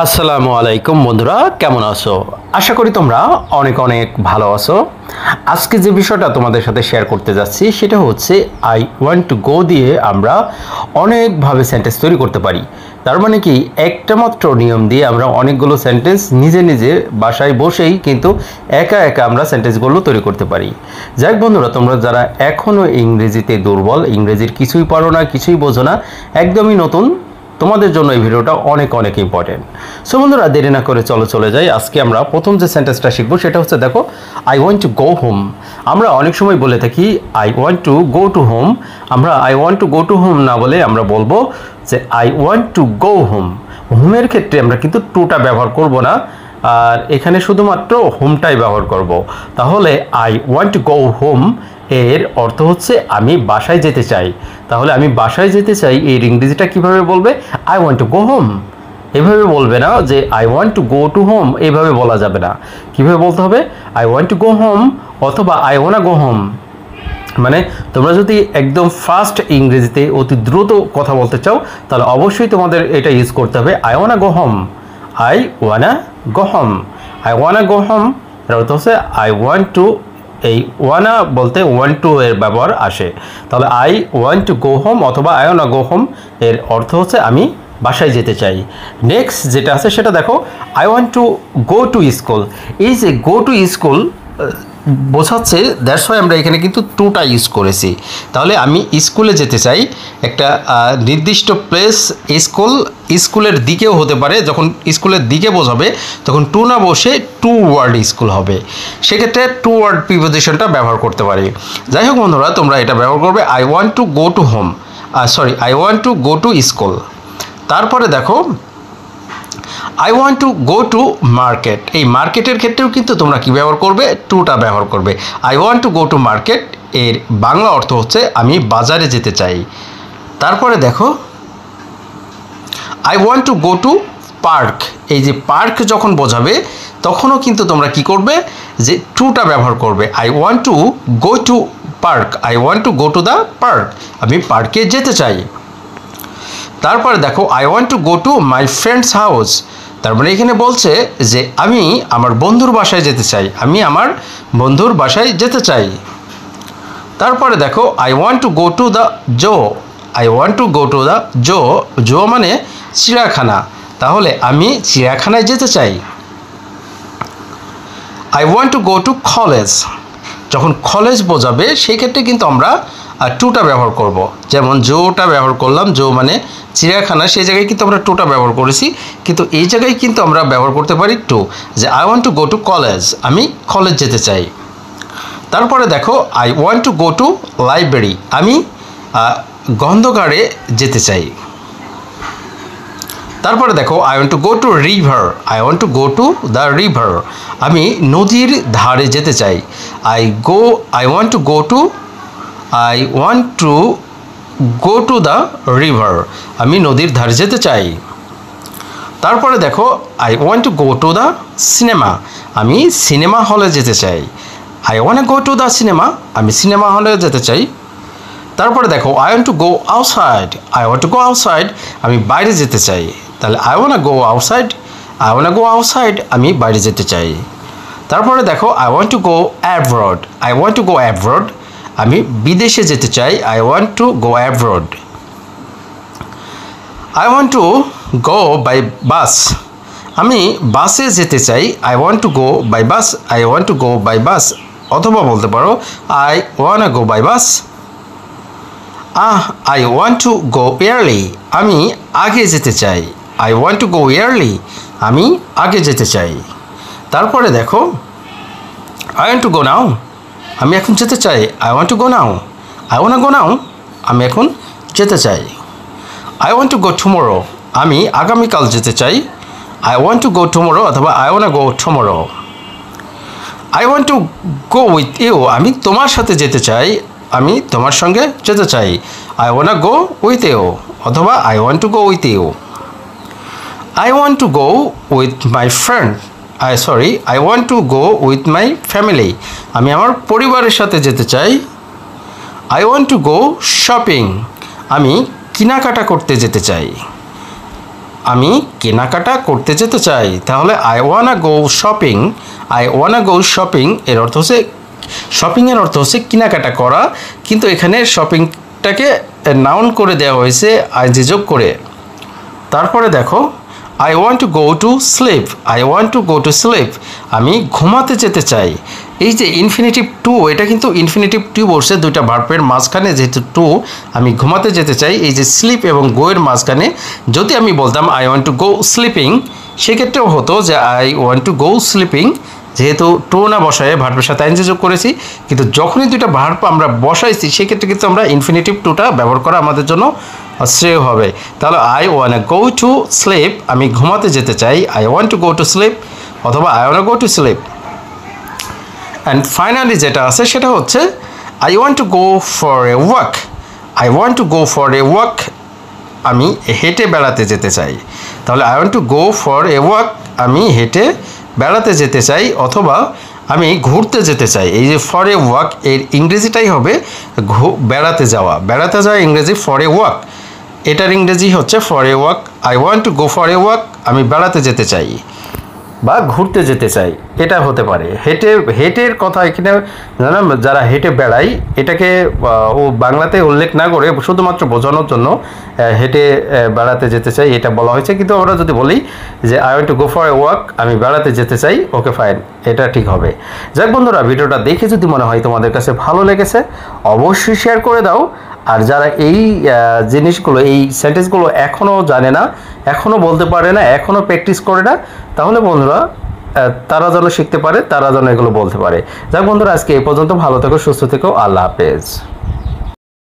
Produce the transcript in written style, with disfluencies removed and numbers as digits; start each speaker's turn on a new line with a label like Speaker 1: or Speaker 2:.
Speaker 1: আসসালামু আলাইকুম বন্ধুরা, কেমন আছো? আশা করি তোমরা অনেক অনেক ভালো আছো। আজকে যে বিষয়টা তোমাদের সাথে শেয়ার করতে যাচ্ছি সেটা হচ্ছে আই ওয়ান্ট টু গো দিয়ে আমরা অনেকভাবে সেন্টেন্স তৈরি করতে পারি। তার মানে কি, একটা মাত্র নিয়ম দিয়ে আমরা অনেকগুলো সেন্টেন্স নিজে নিজে বাসায় বসেই কিন্তু একা একা আমরা সেন্টেন্সগুলো তৈরি করতে পারি। যাই বন্ধুরা, তোমরা যারা এখনও ইংরেজিতে দুর্বল, ইংরেজির কিছুই পারো না, কিছুই বোঝো না, একদমই নতুন, তোমাদের জন্য এই ভিডিওটা অনেক অনেক ইম্পর্টেন্ট। সো বন্ধুরা, দেরি না করে চলে যাই। আজকে আমরা প্রথম যে সেন্টেন্সটা শিখবো সেটা হচ্ছে, দেখো, I want to go home. আমরা অনেক সময় বলে থাকি I want to go to home. আমরা I want to go to home না বলে আমরা বলবো যে I want to go home. হোমের ক্ষেত্রে আমরা কিন্তু টুটা ব্যবহার করব না, আর এখানে শুধুমাত্র হোমটাই ব্যবহার করব। তাহলে I want to go home এর অর্থ হচ্ছে আমি বাসায় যেতে চাই। তাহলে আমি বাসায় যেতে চাই এর ইংরেজিটা কিভাবে বলবে? I want to go home. এভাবে বলবে না যে I want to go to home, এভাবে বলা যাবে না। কিভাবে বলতে হবে? I want to go home অথবা আই ওয়ান্না গো হোম। মানে তোমরা যদি একদম ফাস্ট ইংরেজিতে অতি দ্রুত কথা বলতে চাও তাহলে অবশ্যই তোমাদের এটা ইউজ করতে হবে I ওয়ান্না go home. I ওয়ান্না go home. I ওয়ান্না go home এর অর্থ হচ্ছে আই ওয়ান্ট টু, এই ওয়ানা বলতে ওয়ান টু এর ব্যবহার আসে। তাহলে I want to go home অথবা আই ওয়ান্না গো হোম এর অর্থ হচ্ছে আমি বাসায় যেতে চাই। নেক্সট যেটা আছে সেটা দেখো, I want to go to school. এই যে গো টু স্কুল বোঝাচ্ছে, দ্যাটস ওয়াই আমরা এখানে কিন্তু টুটা ইউজ করেছি। তাহলে আমি স্কুলে যেতে চাই, একটা নির্দিষ্ট প্লেস, স্কুলের দিকেও হতে পারে। যখন স্কুলের দিকে বোঝাবে তখন টু না বসে টু ওয়ার্ড স্কুল হবে, সেক্ষেত্রে টু ওয়ার্ড প্রিপোজিশনটা ব্যবহার করতে পারি। যাই হোক বন্ধুরা, তোমরা এটা ব্যবহার করবে I want to go to home, I want to go to school. তারপরে দেখো, I want to go to market. এই মার্কেটের ক্ষেত্রেও কিন্তু তোমরা কি ব্যবহার করবে? টুটা ব্যবহার করবে। I want to go to market এর বাংলা অর্থ হচ্ছে আমি বাজারে যেতে চাই। তারপরে দেখো, I want to go two park. এই যে পার্ক যখন বোঝাবে তখনও কিন্তু তোমরা কি করবে? যে টুটা ব্যবহার করবে। I want to go two park, I want to go to the park, আমি পার্কে যেতে চাই। তারপরে দেখো, I want to go to my friends house. তার মানে এখানে বলছে যে আমি আমার বন্ধুর বাসায় যেতে চাই, আমি আমার বন্ধুর বাসায় যেতে চাই। তারপরে দেখো, I want to go to the zoo. I want to go to the zoo, zoo মানে চিড়িয়াখানা, তাহলে আমি চিড়িয়াখানায় যেতে চাই। I want to go to college. যখন কলেজ বোঝাবে সেই ক্ষেত্রে কিন্তু আমরা টুটা ব্যবহার করব। যেমন জোটা ব্যবহার করলাম, জো মানে চিড়িয়াখানা, সেই জায়গায় কিন্তু আমরা টুটা ব্যবহার করেছি, কিন্তু এই জায়গায় কিন্তু আমরা ব্যবহার করতে পারি টু, যে I want to go to college, আমি কলেজ যেতে চাই। তারপরে দেখো, I want to go two library, আমি গ্রন্থাগারে যেতে চাই। তারপরে দেখো, I want to go to river, I want to go to the river, আমি নদীর ধারে যেতে চাই। I want to go to the river, আমি নদীর ধারে যেতে চাই। তারপরে দেখো, I want to go to the cinema, আমি সিনেমা হলে যেতে চাই। I want go to the cinema, আমি সিনেমা হলে যেতে চাই। তারপরে দেখো, I want to go outside, I want to go outside, আমি বাইরে যেতে চাই। তাহলে আই ওয়ান্ট গো আউটসাইড, আমি বাইরে যেতে চাই। তারপরে দেখো, I want to go abroad, আমি বিদেশে যেতে চাই। I want to go abroad. I want to go by bus, আমি বাসে যেতে চাই। I want to go by bus, অথবা বলতে পারো I want go by bus. I want to go early, আমি আগে যেতে চাই। I want to go early, আমি আগে যেতে চাই। তারপরে দেখো, I want to go now, আমি এখন যেতে চাই। I want to go now, আমি এখন যেতে চাই। I want to go tomorrow, আমি আগামীকাল যেতে চাই। I want to go tomorrow অথবা I want go tomorrow. I want to go with you, আমি তোমার সাথে যেতে চাই, আমি তোমার সঙ্গে যেতে চাই। I want go with you অথবা I want to go with you. I want to go with my friend, I want to go with my family, আমি আমার পরিবারের সাথে যেতে চাই। I want to go shopping, আমি কেনাকাটা করতে যেতে চাই। আমি কেনাকাটা করতে যেতে চাই, তাহলে I wanna go shopping. I wanna go shopping এর অর্থ হচ্ছে শপিংয়ের অর্থ হচ্ছে কেনাকাটা করা, কিন্তু এখানে শপিংটাকে নাউন করে দেওয়া হয়েছে আইনজি যোগ করে। তারপরে দেখো I want to go to slip. I want to go to sleep, আমি ঘুমাতে যেতে চাই। এই যে ইনফিনিটিভ টু, এটা কিন্তু ইনফিনিটিভ টু বলছে দুইটা ভার্বের মাঝখানে, যেহেতু টু আমি ঘুমাতে যেতে চাই, এই যে স্লিপ এবং গো এর মাঝখানে যদি আমি বলতাম I want to go sleeping, সেক্ষেত্রেও হতো যে I want to go sleeping, যেহেতু টু না বসায় ভার্বের সাথে আইনজি যোগ করেছি। কিন্তু যখনই দুইটা ভার্ব আমরা বসাইছি সেক্ষেত্রে কিন্তু আমরা ইনফিনিটিভ টুটা ব্যবহার করা আমাদের জন্য শ্রেয় হবে। তাহলে I want go to sleep, আমি ঘুমাতে যেতে চাই, I want to go to sleep, অথবা I want go to sleep. And finally যেটা আছে সেটা হচ্ছে I want to go for a walk. I want to go for a walk, আমি হেঁটে বেড়াতে যেতে চাই। তাহলে I want to go for a walk, আমি হেঁটে বেড়াতে যেতে চাই, অথবা আমি ঘুরতে যেতে চাই। এই যে ফর এ ওয়াক এর ইংরেজিটাই হবে বেড়াতে যাওয়া। বেড়াতে যাওয়া ইংরেজি ফর এ ওয়াক, এটার ইংরেজি হচ্ছে for a walk. I want to go for a walk, আমি বেড়াতে যেতে চাই বা ঘুরতে যেতে চাই, এটা হতে পারে। হেঁটের কথা এখানে জানাম, যারা হেঁটে বেড়ায় এটাকে ও বাংলাতে উল্লেখ না করে শুধুমাত্র বোঝানোর জন্য হেঁটে বেড়াতে যেতে চাই এটা বলা হয়েছে। কিন্তু আমরা যদি বলি যে I want to go for a walk, আমি বেড়াতে যেতে চাই, ওকে ফাইন, এটা ঠিক হবে। যাক বন্ধুরা, ভিডিওটা দেখে যদি মনে হয় তোমাদের কাছে ভালো লেগেছে অবশ্যই শেয়ার করে দাও। আর যারা এই জিনিসগুলো, এই সেন্টেন্সগুলো এখনও জানে না, এখনও বলতে পারে না, এখনও প্র্যাকটিস করে না, তাহলে বন্ধুরা তারা যেন শিখতে পারে, তারা যেন এগুলো বলতে পারে। যাক বন্ধুরা, আজকে এই পর্যন্ত, ভালো থেকো, সুস্থ থেকো, আল্লাহ হাফেজ।